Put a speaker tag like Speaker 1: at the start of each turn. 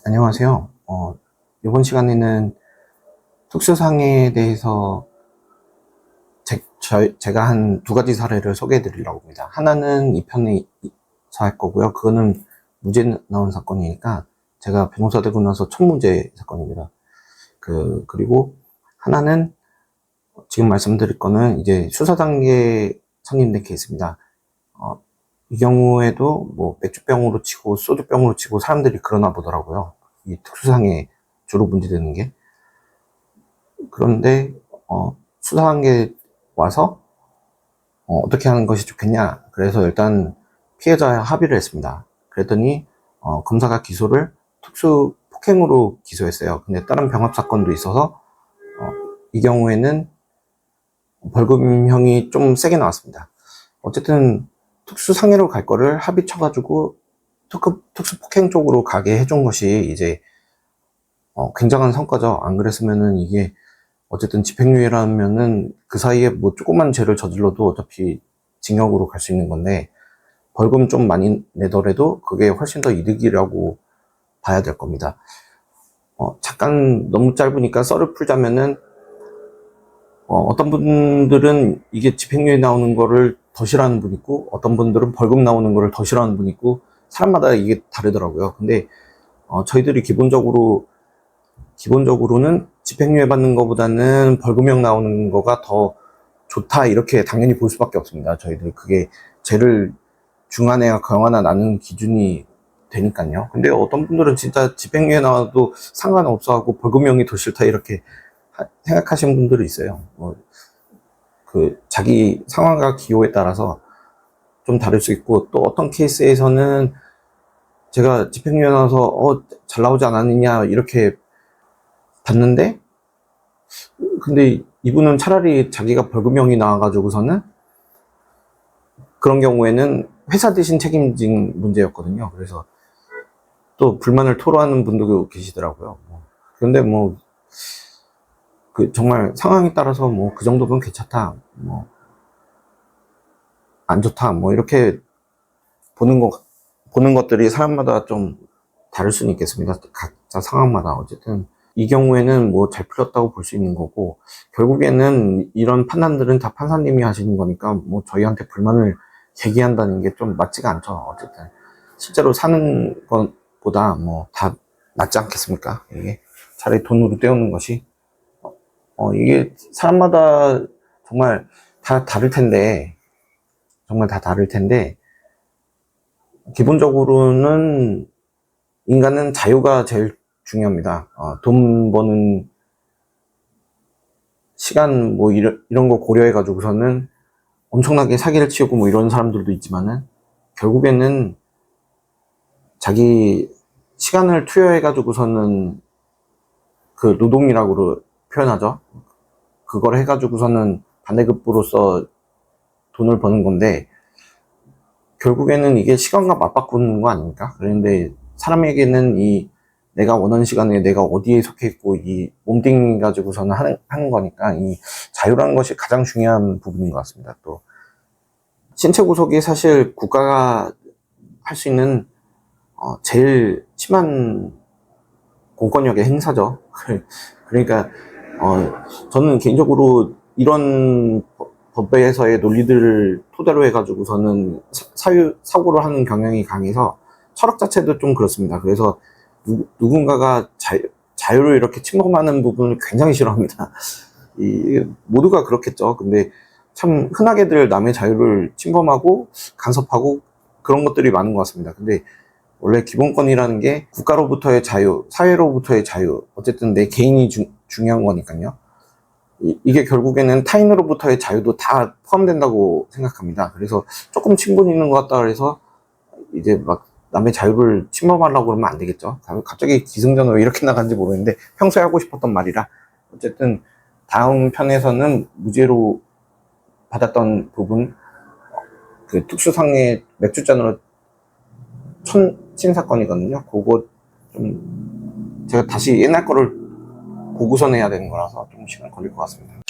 Speaker 1: 안녕하세요. 이번 시간에는 특수상해에 대해서 제가 한 두 가지 사례를 소개해 드리려고 합니다. 하나는 이 편에서 할 거고요. 그거는 무죄 나온 사건이니까 제가 변호사 되고 나서 첫 무죄 사건입니다. 그리고 하나는 지금 말씀드릴 거는 이제 수사 단계 성립된 케이스입니다. 이 경우에도 뭐 맥주병으로 치고 소주병으로 치고 사람들이 그러나 보더라고요. 이 특수상해 주로 문제되는 게. 그런데 수사 단계 와서 어떻게 하는 것이 좋겠냐. 그래서 일단 피해자와 합의를 했습니다. 그랬더니 검사가 기소를 특수 폭행으로 기소했어요. 근데 다른 병합 사건도 있어서 이 경우에는 벌금형이 좀 세게 나왔습니다. 어쨌든 특수 상해로 갈 거를 합의 쳐가지고 특수 폭행 쪽으로 가게 해준 것이 이제 굉장한 성과죠. 안 그랬으면은 이게 어쨌든 집행유예라면은 그 사이에 뭐 조그만 죄를 저질러도 어차피 징역으로 갈 수 있는 건데 벌금 좀 많이 내더라도 그게 훨씬 더 이득이라고 봐야 될 겁니다. 잠깐 너무 짧으니까 썰을 풀자면은 어떤 분들은 이게 집행유예 나오는 거를 더 싫어하는 분 있고 어떤 분들은 벌금 나오는 거를 더 싫어하는 분 있고 사람마다 이게 다르더라고요. 근데 저희들이 기본적으로는 집행유예 받는 것보다는 벌금형 나오는 거가 더 좋다 이렇게 당연히 볼 수밖에 없습니다. 저희들 그게 죄를 중하나 강하나 나는 기준이 되니까요. 근데 어떤 분들은 진짜 집행유예 나와도 상관없어 하고 벌금형이 더 싫다 이렇게 생각하시는 분들이 있어요. 자기 상황과 기호에 따라서 좀 다를 수 있고, 또 어떤 케이스에서는 제가 집행유예 나와서 잘 나오지 않았느냐 이렇게 봤는데, 근데 이분은 차라리 자기가 벌금형이 나와가지고서는 그런 경우에는 회사 대신 책임진 문제였거든요. 그래서 또 불만을 토로하는 분도 계시더라고요. 근데 정말 상황에 따라서 그 정도면 괜찮다, 안 좋다, 이렇게 보는 것들이 사람마다 좀 다를 수는 있겠습니다. 각자 상황마다. 어쨌든 이 경우에는 잘 풀렸다고 볼 수 있는 거고, 결국에는 이런 판단들은 다 판사님이 하시는 거니까 저희한테 불만을 제기한다는 게 좀 맞지가 않죠. 어쨌든 실제로 사는 것보다 다 낫지 않겠습니까? 이게 차라리 돈으로 때우는 것이 이게 사람마다 정말 다 다를 텐데, 기본적으로는 인간은 자유가 제일 중요합니다. 돈 버는 시간 이런 거 고려해 가지고서는 엄청나게 사기를 치우고 이런 사람들도 있지만은 결국에는 자기 시간을 투여해 가지고서는 그 노동이라고 표현하죠. 그걸 해 가지고서는 반대급부로서 돈을 버는 건데 결국에는 이게 시간과 맞바꾸는 거 아닙니까? 그런데 사람에게는 내가 원하는 시간에 내가 어디에 속해 있고 이 몸뚱이 가지고서는 하는 거니까 이 자유라는 것이 가장 중요한 부분인 것 같습니다. 또 신체 구속이 사실 국가가 할 수 있는 제일 심한 공권력의 행사죠. 그러니까 저는 개인적으로 이런 법에서의 논리들을 토대로 해가지고서는 사고를 하는 경향이 강해서 철학 자체도 좀 그렇습니다. 그래서 누군가가 자유를 이렇게 침범하는 부분을 굉장히 싫어합니다. 모두가 그렇겠죠. 근데 참 흔하게들 남의 자유를 침범하고 간섭하고 그런 것들이 많은 것 같습니다. 근데 원래 기본권이라는 게 국가로부터의 자유, 사회로부터의 자유, 어쨌든 내 개인이 중요한 거니까요. 이게 결국에는 타인으로부터의 자유도 다 포함된다고 생각합니다. 그래서 조금 친분 있는 것 같다 그래서 이제 막 남의 자유를 침범하려고 그러면 안 되겠죠. 갑자기 기승전을 왜 이렇게 나간지 모르겠는데 평소에 하고 싶었던 말이라. 어쨌든 다음 편에서는 무죄로 받았던 부분, 그 특수상해 맥주잔으로 친 사건이거든요. 그거 좀 제가 다시 옛날 거를 보고서 내야 되는 거라서 좀 시간 걸릴 것 같습니다.